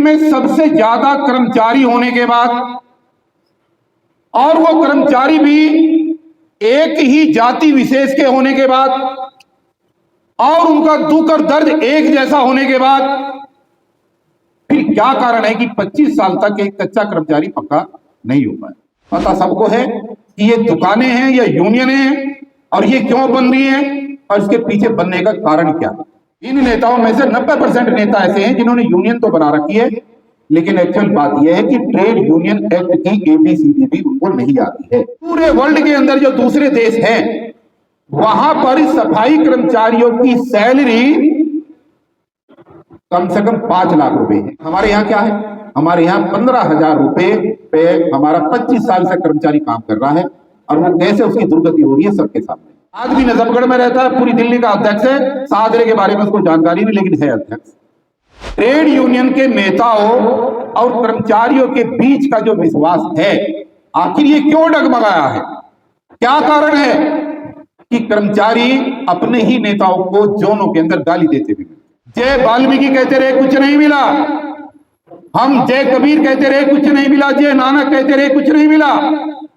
में सबसे ज्यादा कर्मचारी होने के बाद, और वो कर्मचारी भी एक ही जाति विशेष के होने के बाद, और उनका दुख और दर्द एक जैसा होने के बाद, फिर क्या कारण है कि 25 साल तक एक कच्चा कर्मचारी पक्का नहीं हो पाया? पता सबको है कि ये दुकानें हैं या यूनियन हैं, और ये क्यों बन रही हैं और इसके पीछे बनने का कारण क्या है। इन नेताओं में से 90% नेता ऐसे हैं जिन्होंने यूनियन तो बना रखी है, लेकिन एक्चुअल बात यह है कि ट्रेड यूनियन एक्ट की ABCD भी उनको नहीं आती है। पूरे वर्ल्ड के अंदर जो दूसरे देश हैं, वहां पर सफाई कर्मचारियों की सैलरी कम से कम 5 लाख रुपए है। हमारे यहाँ क्या है? हमारे यहाँ 15,000 रुपए पे हमारा 25 साल से कर्मचारी काम कर रहा है, और वो कैसे उसकी दुर्गति हो रही है सबके सामने। आज भी नजफगढ़ में रहता है, पूरी दिल्ली का अध्यक्ष है, शाहदरे के बारे में उसको जानकारी नहीं, लेकिन है अध्यक्ष। ट्रेड यूनियन के नेताओं और कर्मचारियों के बीच का जो विश्वास है, आखिर ये क्यों डगमगाया है? क्या कारण है कि कर्मचारी अपने ही नेताओं को जोनों के अंदर गाली देते हुए? जय वाल्मीकि कहते रहे कुछ नहीं मिला, हम जय कबीर कहते रहे कुछ नहीं मिला, जय नानक कहते रहे कुछ नहीं मिला।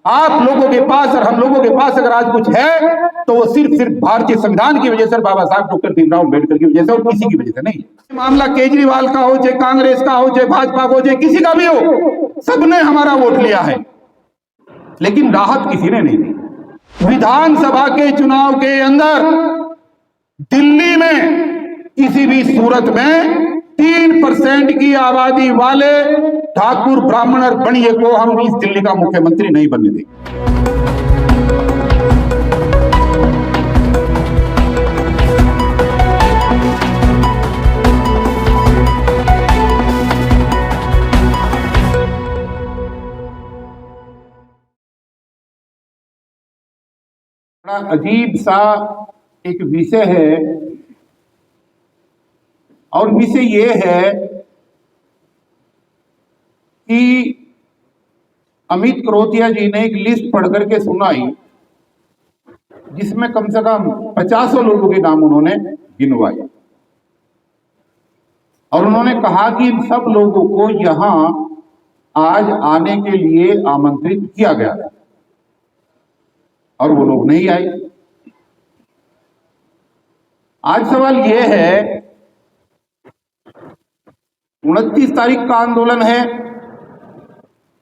आप लोगों के पास और हम लोगों के पास अगर आज कुछ है तो वो सिर्फ भारतीय संविधान की वजह से, बाबा साहब डॉक्टर भीमराव अम्बेडकर की वजह से, और किसी की वजह से नहीं। मामला केजरीवाल का हो, चाहे कांग्रेस का हो, चाहे भाजपा का हो, चाहे किसी का भी हो, सबने हमारा वोट लिया है, लेकिन राहत किसी ने नहीं दी। विधानसभा के चुनाव के अंदर दिल्ली में किसी भी सूरत में 3% की आबादी वाले ठाकुर ब्राह्मण और बनिए को हम इस दिल्ली का मुख्यमंत्री नहीं बनने देंगे। बड़ा अजीब सा एक विषय है, और विषय ये है कि अमित करोतिया जी ने एक लिस्ट पढ़ करके सुनाई, जिसमें कम से कम 50 लोगों के नाम उन्होंने गिनवाए, और उन्होंने कहा कि इन सब लोगों को यहां आज आने के लिए आमंत्रित किया गया, और वो लोग नहीं आए। आज सवाल यह है, 29 तारीख का आंदोलन है,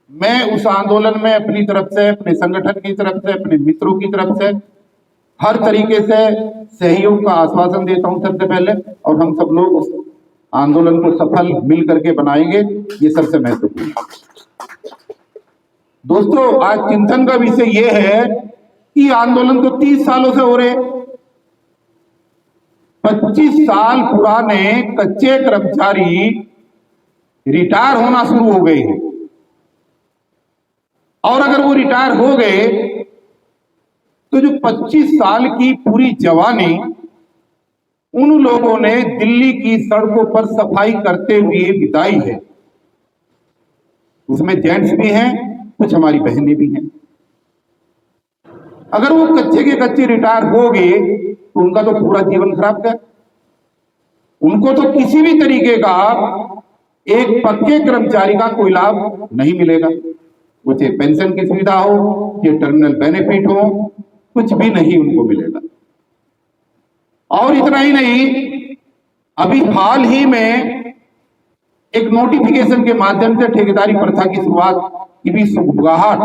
मैं उस आंदोलन में अपनी तरफ से, अपने संगठन की तरफ से, अपने मित्रों की तरफ से हर तरीके से सहयोग का आश्वासन देता हूं सबसे पहले, और हम सब लोग उस आंदोलन को सफल मिल करके बनाएंगे, ये सबसे महत्वपूर्ण। दोस्तों, आज चिंतन का विषय यह है कि आंदोलन तो 30 सालों से हो रहे, 25 साल पुराने कच्चे कर्मचारी रिटायर होना शुरू हो गए हैं, और अगर वो रिटायर हो गए तो जो 25 साल की पूरी जवानी उन लोगों ने दिल्ली की सड़कों पर सफाई करते हुए बिताई है, उसमें जेंट्स भी हैं, कुछ हमारी बहनें भी हैं। अगर वो कच्चे के कच्चे रिटायर हो गए तो उनका तो पूरा जीवन खराब गया। उनको तो किसी भी तरीके का एक पक्के कर्मचारी का कोई लाभ नहीं मिलेगा, वो चाहे पेंशन की सुविधा हो, चाहे टर्मिनल बेनिफिट हो, कुछ भी नहीं उनको मिलेगा। और इतना ही नहीं, अभी हाल ही में एक नोटिफिकेशन के माध्यम से ठेकेदारी प्रथा की शुरुआत की भी सुगबुगाहट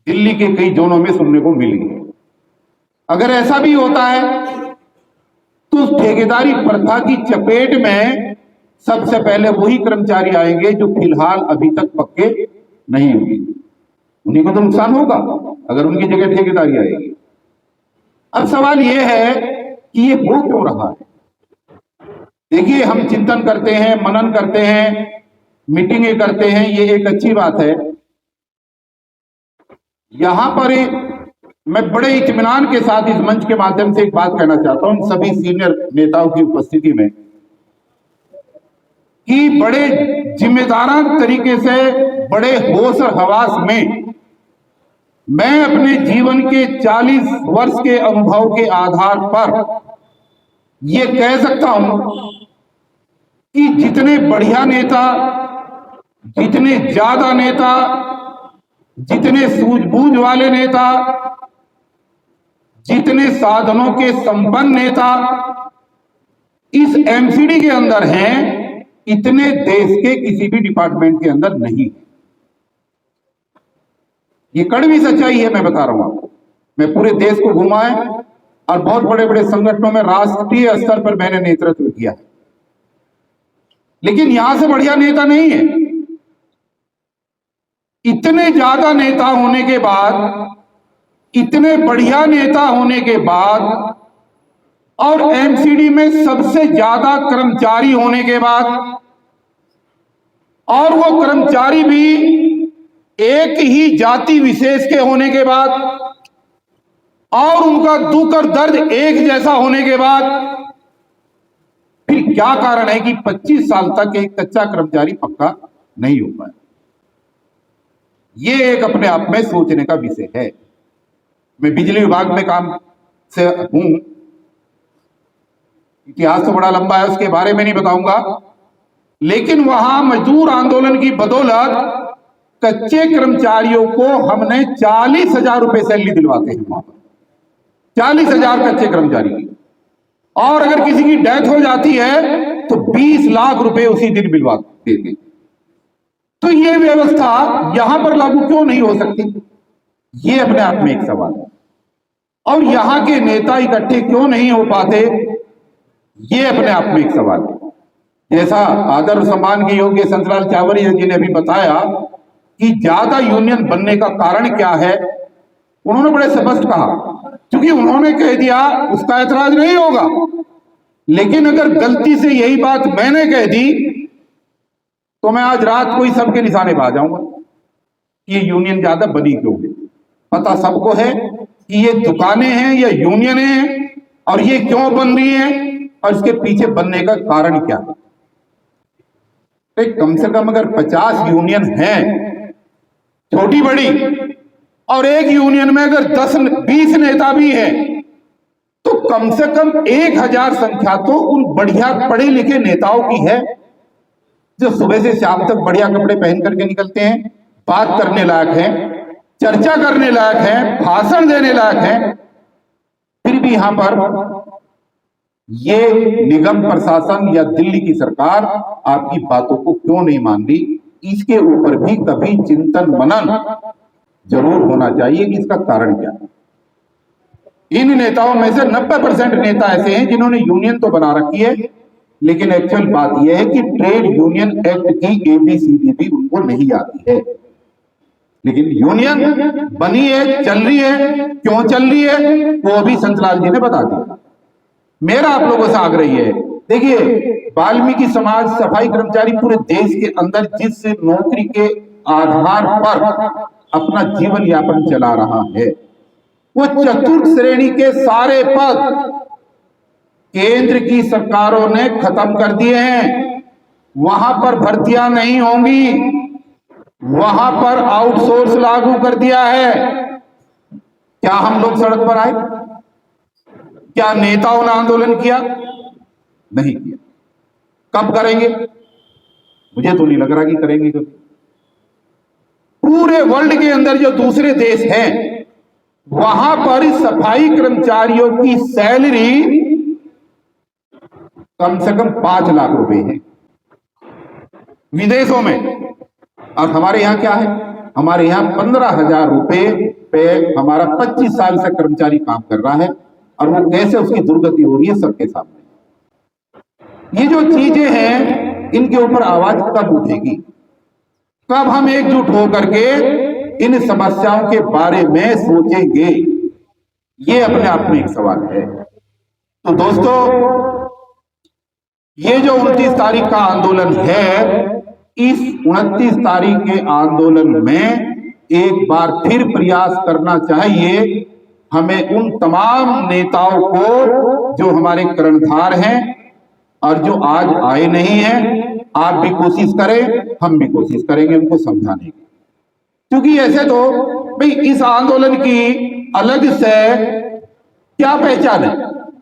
दिल्ली के कई जोनों में सुनने को मिली है। अगर ऐसा भी होता है तो उस ठेकेदारी प्रथा की चपेट में सबसे पहले वही कर्मचारी आएंगे जो फिलहाल अभी तक पक्के नहीं हुए, उन्हीं को तो नुकसान होगा अगर उनकी जगह ठेकेदारी आएगी। अब सवाल यह है कि ये हो क्यों रहा है? देखिए, हम चिंतन करते हैं, मनन करते हैं, मीटिंगें करते हैं, ये एक अच्छी बात है। यहां पर मैं बड़े इत्मीनान के साथ इस मंच के माध्यम से एक बात कहना चाहता हूं सभी सीनियर नेताओं की उपस्थिति में, कि बड़े जिम्मेदाराना तरीके से, बड़े होश और हवास में मैं अपने जीवन के 40 वर्ष के अनुभव के आधार पर यह कह सकता हूं कि जितने बढ़िया नेता जितने ज्यादा नेता, जितने सूझबूझ वाले नेता, जितने साधनों के संपन्न नेता इस एमसीडी के अंदर हैं, इतने देश के किसी भी डिपार्टमेंट के अंदर नहीं। ये कड़वी सच्चाई है, मैं बता रहा हूं आपको। मैं पूरे देश को घुमा है और बहुत बड़े बड़े संगठनों में राष्ट्रीय स्तर पर मैंने नेतृत्व किया है, लेकिन यहां से बढ़िया नेता नहीं है। इतने ज्यादा नेता होने के बाद, इतने बढ़िया नेता होने के बाद और एमसीडी में सबसे ज्यादा कर्मचारी होने के बाद, और वो कर्मचारी भी एक ही जाति विशेष के होने के बाद, और उनका दुख और दर्द एक जैसा होने के बाद, फिर क्या कारण है कि 25 साल तक एक कच्चा कर्मचारी पक्का नहीं हो पाया? ये एक अपने आप में सोचने का विषय है। मैं बिजली विभाग में काम से हूं, इतिहास तो बड़ा लंबा है, उसके बारे में नहीं बताऊंगा, लेकिन वहां मजदूर आंदोलन की बदौलत कच्चे कर्मचारियों को हमने 40,000 रुपए सैलरी दिलवाते हैं वहां पर, 40,000 कच्चे कर्मचारी की। और अगर किसी की डेथ हो जाती है तो 20 लाख रुपए उसी दिन दिलवा देते। तो ये व्यवस्था यहां पर लागू क्यों नहीं हो सकती? ये अपने आप में एक सवाल है। और यहां के नेता इकट्ठे क्यों नहीं हो पाते? ये अपने आप में एक सवाल है। जैसा आदर और सम्मान के योग्य संतलाल चावरिया जी ने भी बताया कि ज्यादा यूनियन बनने का कारण क्या है, उन्होंने बड़े स्पष्ट कहा, क्योंकि उन्होंने कह दिया उसका ऐतराज नहीं होगा, लेकिन अगर गलती से यही बात मैंने कह दी तो मैं आज रात को ही सबके निशाने पा जाऊंगा कि ये यूनियन ज्यादा बनी क्यों है। पता सबको है कि ये दुकानें हैं या यूनियन है, और ये क्यों बन रही है और इसके पीछे बनने का कारण क्या है। तो कम से कम अगर 50 यूनियन हैं छोटी बड़ी, और एक यूनियन में अगर 10-20 नेता भी हैं, तो कम से कम 1000 संख्या तो उन बढ़िया पढ़े लिखे नेताओं की है, जो सुबह से शाम तक बढ़िया कपड़े पहन करके निकलते हैं, बात करने लायक है, चर्चा करने लायक है, भाषण देने लायक है। फिर भी यहां पर ये निगम प्रशासन या दिल्ली की सरकार आपकी बातों को क्यों नहीं मान रही? इसके ऊपर भी कभी चिंतन मनन जरूर होना चाहिए कि इसका कारण क्या है। इन नेताओं में से 90% नेता ऐसे हैं जिन्होंने यूनियन तो बना रखी है, लेकिन एक्चुअल बात यह है कि ट्रेड यूनियन एक्ट की ABCD भी उनको नहीं आती है। लेकिन यूनियन बनी है, चल रही है, क्यों चल रही है वो भी संतलाल जी ने बता दिया। मेरा आप लोगों से आग्रह है, देखिए वाल्मीकि समाज सफाई कर्मचारी पूरे देश के अंदर जिस नौकरी के आधार पर अपना जीवन यापन चला रहा है, वो चतुर्थ श्रेणी के सारे पद केंद्र की सरकारों ने खत्म कर दिए हैं। वहां पर भर्तियां नहीं होंगी, वहां पर आउटसोर्स लागू कर दिया है। क्या हम लोग सड़क पर आए? क्या नेताओं ने आंदोलन किया? नहीं किया। कब करेंगे? मुझे तो नहीं लग रहा कि करेंगे कभी। पूरे वर्ल्ड के अंदर जो दूसरे देश हैं, वहां पर सफाई कर्मचारियों की सैलरी कम से कम 5 लाख रुपए है विदेशों में, और हमारे यहां क्या है? हमारे यहां 15,000 रुपए पे हमारा 25 साल से कर्मचारी काम कर रहा है, और वो कैसे उसकी दुर्गति हो रही है सबके सामने। ये जो चीजें हैं, इनके ऊपर आवाज कब उठेगी? कब हम एकजुट होकर के इन समस्याओं के बारे में सोचेंगे? ये अपने आप में एक सवाल है। तो दोस्तों, ये जो 29 तारीख का आंदोलन है, इस 29 तारीख के आंदोलन में एक बार फिर प्रयास करना चाहिए हमें उन तमाम नेताओं को जो हमारे कर्णधार हैं और जो आज आए नहीं हैं। आप भी कोशिश करें, हम भी कोशिश करेंगे उनको समझाने की, क्योंकि ऐसे तो भाई इस आंदोलन की अलग से क्या पहचान है?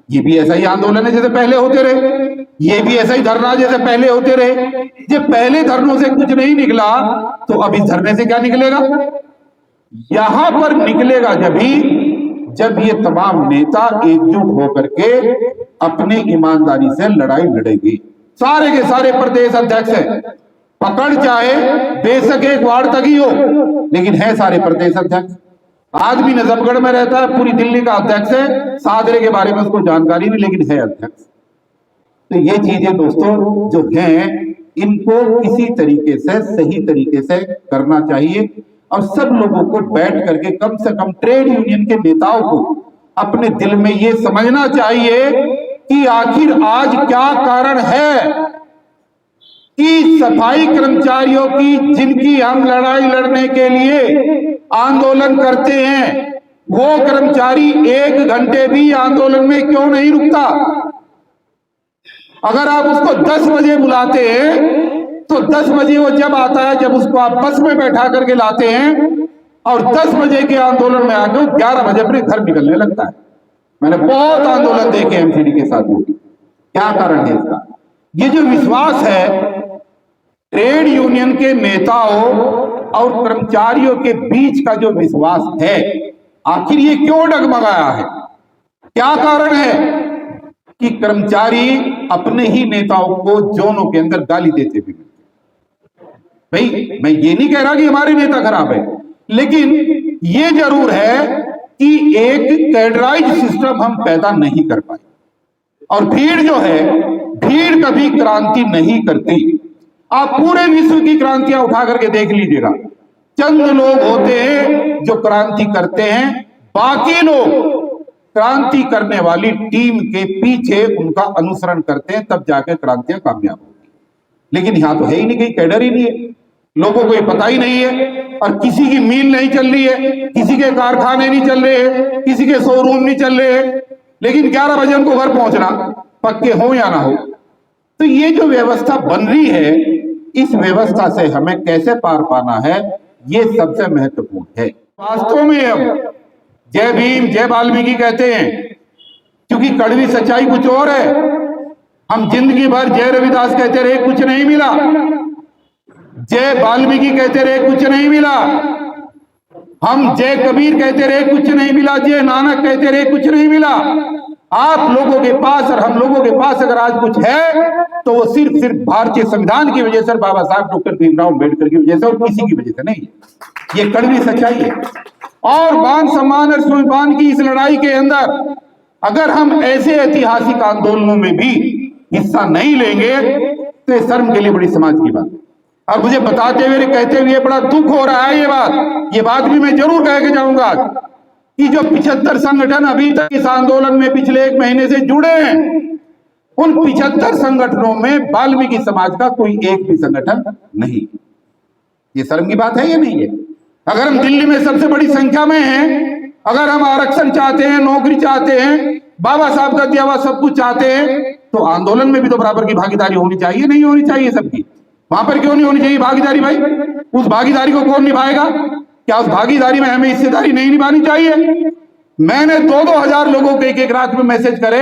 ये भी ऐसा ही आंदोलन है जैसे पहले होते रहे, ये भी ऐसा ही धरना जैसे पहले होते रहे। जब पहले धरनों से कुछ नहीं निकला तो अब इस धरने से क्या निकलेगा? यहां पर निकलेगा जब ये तमाम नेता एकजुट होकर के अपनी ईमानदारी से लड़ाई लड़ेगी। सारे के सारे प्रदेश अध्यक्ष हैं, पकड़ चाहे बेशक एक वार्ड तक ही हो, लेकिन है सारे प्रदेश अध्यक्ष। आदमी नजफगढ़ में रहता है, पूरी दिल्ली का अध्यक्ष है, सादरे के बारे में उसको जानकारी नहीं, लेकिन है अध्यक्ष। तो ये चीजें दोस्तों जो हैं, इनको किसी तरीके से सही तरीके से करना चाहिए और सब लोगों को बैठ करके कम से कम ट्रेड यूनियन के नेताओं को अपने दिल में ये समझना चाहिए कि आखिर आज क्या कारण है कि सफाई कर्मचारियों की, जिनकी हम लड़ाई लड़ने के लिए आंदोलन करते हैं, वो कर्मचारी 1 घंटे भी आंदोलन में क्यों नहीं रुकता? अगर आप उसको 10 बजे बुलाते हैं तो 10 बजे वो जब आता है, जब उसको आप बस में बैठा करके लाते हैं और 10 बजे के आंदोलन में आके 11 बजे अपने घर निकलने लगता है। मैंने बहुत आंदोलन देखे एमसीडी के साथियों की। क्या कारण है इसका? ये जो विश्वास है ट्रेड यूनियन के नेताओं और कर्मचारियों के बीच का जो विश्वास है, आखिर ये क्यों डगमगाया है? क्या कारण है कि कर्मचारी अपने ही नेताओं को जोनों के अंदर गाली देते भी? भाई मैं ये नहीं कह रहा कि हमारे नेता खराब है, लेकिन ये जरूर है कि एक कैडराइज सिस्टम हम पैदा नहीं कर पाए। और भीड़ जो है, भीड़ कभी क्रांति नहीं करती। आप पूरे विश्व की क्रांतियां उठा करके देख लीजिएगा, चंद लोग होते हैं जो क्रांति करते हैं, बाकी लोग क्रांति करने वाली टीम के पीछे उनका अनुसरण करते हैं, तब जाके क्रांतियां कामयाब होगी। लेकिन यहां तो है ही नहीं, कहीं कैडर ही नहीं है, लोगों को ये पता ही नहीं है, और किसी की मील नहीं चल रही है, किसी के कारखाने नहीं चल रहे हैं, किसी के शोरूम नहीं चल रहे हैं, लेकिन 11 बजे उनको घर पहुंचना, पक्के हो या ना हो। तो ये जो व्यवस्था बन रही है, इस व्यवस्था से हमें कैसे पार पाना है, ये सबसे महत्वपूर्ण है। वास्तव में अब जय भीम जय वाल्मीकि कहते हैं, क्योंकि कड़वी सच्चाई कुछ और है। हम जिंदगी भर जय रविदास कहते रहे, कुछ नहीं मिला। जय वाल्मीकि कहते रहे, कुछ नहीं मिला। हम जय कबीर कहते रहे, कुछ नहीं मिला। जय नानक कहते रहे, कुछ नहीं मिला। आप लोगों के पास और हम लोगों के पास अगर आज कुछ है तो वो सिर्फ भारतीय संविधान की वजह से, बाबा साहब डॉक्टर भीमराव अम्बेडकर की वजह से, और किसी की वजह से नहीं। ये कड़वी सच्चाई है। और मान सम्मान और स्वाभिमान की इस लड़ाई के अंदर अगर हम ऐसे ऐतिहासिक आंदोलनों में भी हिस्सा नहीं लेंगे तो ये शर्म के लिए बड़ी समाज की बात है। और मुझे बताते हुए, कहते हुए बड़ा दुख हो रहा है। ये बात भी मैं जरूर कह के जाऊंगा कि जो 75 संगठन अभी तक इस आंदोलन में पिछले 1 महीने से जुड़े हैं, उन 75 संगठनों में वाल्मीकि समाज का कोई एक भी संगठन नहीं। ये शर्म की बात है या नहीं है? अगर हम दिल्ली में सबसे बड़ी संख्या में हैं, अगर हम आरक्षण चाहते हैं, नौकरी चाहते हैं, बाबा साहब का दिया हुआ सब कुछ चाहते हैं, तो आंदोलन में भी तो बराबर की भागीदारी होनी चाहिए, नहीं होनी चाहिए सबकी? वहां पर क्यों नहीं होनी चाहिए भागीदारी? भाई उस भागीदारी को कौन निभाएगा? क्या उस भागीदारी में हमें हिस्सेदारी नहीं निभानी चाहिए? मैंने 2-2 हजार लोगों को एक रात में मैसेज करे,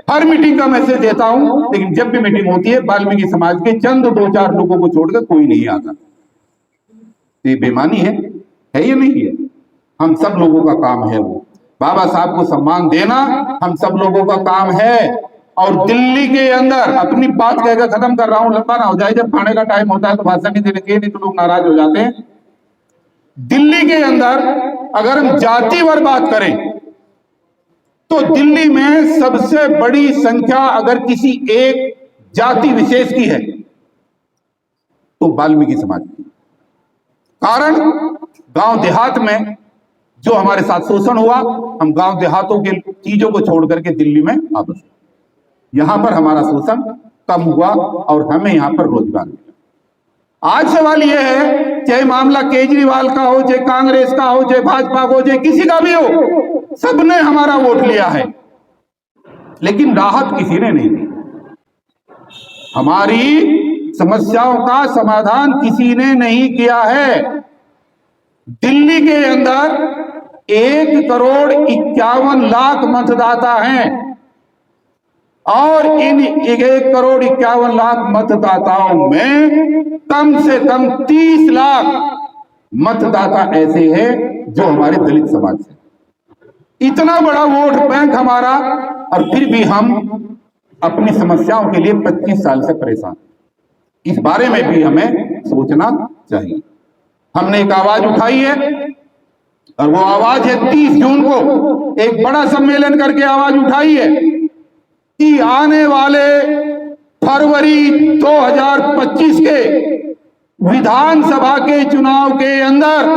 हर मीटिंग का मैसेज देता हूं, लेकिन जब भी मीटिंग होती है वाल्मीकि समाज के चंद 2-4 लोगों को छोड़कर कोई नहीं आता। ये बेईमानी है या नहीं है? हम सब लोगों का काम है वो बाबा साहब को सम्मान देना, हम सब लोगों का काम है। और दिल्ली के अंदर अपनी बात कहकर खत्म कर रहा हूं, लंबा ना हो जाए, जब खाने का टाइम होता है तो भाषण नहीं देने के, नहीं तो लोग नाराज हो जाते हैं। दिल्ली के अंदर अगर हम जातिवार बात करें तो दिल्ली में सबसे बड़ी संख्या अगर किसी एक जाति विशेष की है तो वाल्मीकि समाज की। कारण गांव देहात में जो हमारे साथ शोषण हुआ, हम गांव देहातों के चीजों को छोड़ करके दिल्ली में वापस, यहां पर हमारा शोषण कम हुआ और हमें यहां पर रोजगार मिला। आज सवाल यह है, चाहे मामला केजरीवाल का हो, चाहे कांग्रेस का हो, चाहे भाजपा का हो, चाहे किसी का भी हो, सबने हमारा वोट लिया है, लेकिन राहत किसी ने नहीं दी। हमारी समस्याओं का समाधान किसी ने नहीं किया है। दिल्ली के अंदर 1 करोड़ 51 लाख मतदाता हैं। और इन 1,51,00,000 मतदाताओं में कम से कम 30 लाख मतदाता ऐसे हैं जो हमारे दलित समाज से। इतना बड़ा वोट बैंक हमारा, और फिर भी हम अपनी समस्याओं के लिए 25 साल से परेशान। इस बारे में भी हमें सोचना चाहिए। हमने एक आवाज उठाई है, और वो आवाज है 30 जून को एक बड़ा सम्मेलन करके आवाज उठाई है कि आने वाले फरवरी 2025 के विधानसभा के चुनाव के अंदर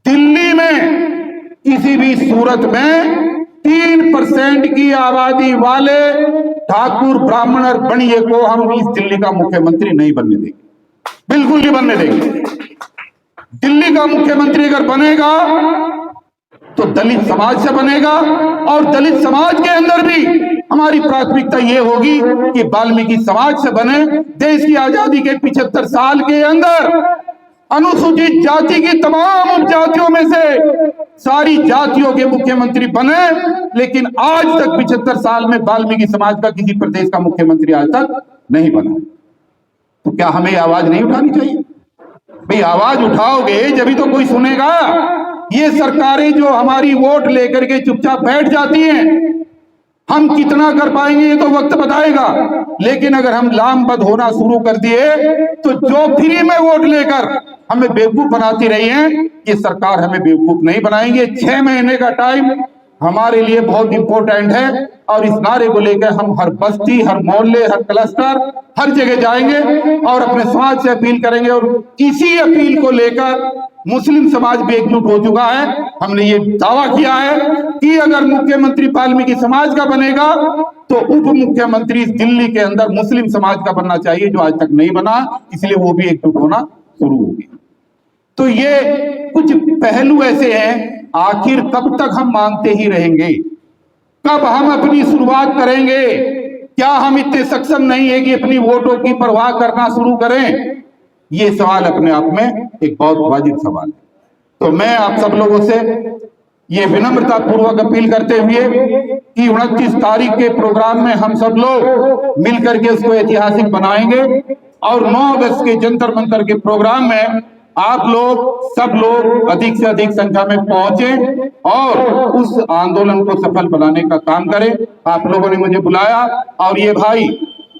दिल्ली में किसी भी सूरत में 3% की आबादी वाले ठाकुर ब्राह्मण और बनिए को हम इस दिल्ली का मुख्यमंत्री नहीं बनने देंगे, बिल्कुल नहीं बनने देंगे। दिल्ली का मुख्यमंत्री अगर बनेगा तो दलित समाज से बनेगा, और दलित समाज के अंदर भी हमारी प्राथमिकता ये होगी कि वाल्मीकि समाज से बने। देश की आजादी के 75 साल के अंदर अनुसूचित जाति की तमाम उपजातियों में से सारी जातियों के मुख्यमंत्री बने, लेकिन आज तक 75 साल में वाल्मीकि समाज का किसी प्रदेश का मुख्यमंत्री आज तक नहीं बना। तो क्या हमें आवाज नहीं उठानी चाहिए? भाई आवाज उठाओगे जब तो कोई सुनेगा। ये सरकारें जो हमारी वोट लेकर के चुपचाप बैठ जाती हैं, हम कितना कर पाएंगे ये तो वक्त बताएगा, लेकिन अगर हम लामबंद होना शुरू कर दिए तो जो फ्री में वोट लेकर हमें बेवकूफ बनाती रही है, ये सरकार हमें बेवकूफ नहीं बनाएंगे। 6 महीने का टाइम हमारे लिए बहुत इंपॉर्टेंट है, और इस नारे को लेकर हम हर बस्ती, हर मोहल्ले, हर क्लस्टर, हर जगह जाएंगे और अपने समाज से अपील करेंगे। और इसी अपील को लेकर मुस्लिम समाज भी एकजुट हो चुका है। हमने ये दावा किया है कि अगर मुख्यमंत्री वाल्मीकि समाज का बनेगा तो उप मुख्यमंत्री दिल्ली के अंदर मुस्लिम समाज का बनना चाहिए, जो आज तक नहीं बना, इसलिए वो भी एकजुट होना शुरू होगी। तो ये कुछ पहलू ऐसे हैं, आखिर कब तक हम मांगते ही रहेंगे? कब हम अपनी शुरुआत करेंगे? क्या हम इतने सक्षम नहीं है कि अपनी वोटों की परवाह करना शुरू करें? ये सवाल अपने आप में एक बहुत वाजिब सवाल है। तो मैं आप सब लोगों से ये विनम्रता पूर्वक अपील करते हुए कि 29 तारीख के प्रोग्राम में हम सब लोग मिलकर के उसको ऐतिहासिक बनाएंगे, और 9 अगस्त के जंतर मंतर के प्रोग्राम में आप लोग सब लोग अधिक से अधिक संख्या में पहुंचे और उस आंदोलन को सफल बनाने का काम करें। आप लोगों ने मुझे बुलाया, और ये भाई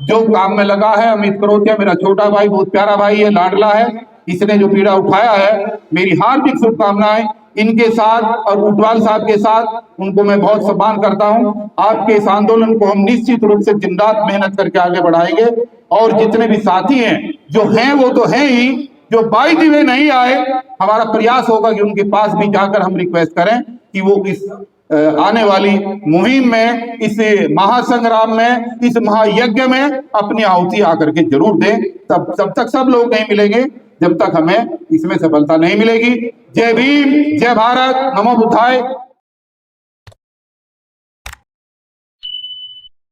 जो काम में लगा है, अमित करोतिया मेरा छोटा भाई, बहुत प्यारा भाई है, लाडला है, इसने जो पीड़ा उठाया है, मेरी हार्दिक शुभकामनाएं इनके साथ और उटवाल साहब के साथ, उनको मैं बहुत सम्मान करता हूं। आपके इस आंदोलन को हम निश्चित रूप से दिन रात मेहनत करके आगे बढ़ाएंगे, और जितने भी साथी हैं जो हैं वो तो हैं ही, जो बाई दी वे नहीं आए, हमारा प्रयास होगा कि उनके पास भी जाकर हम रिक्वेस्ट करें कि वो इस आने वाली मुहिम में, इस महासंग्राम में, इस महायज्ञ में अपनी आहुति आकर के जरूर दें। तब तक सब लोग नहीं मिलेंगे जब तक हमें इसमें सफलता नहीं मिलेगी। जय भीम, जय भारत, नमो बुद्धाय।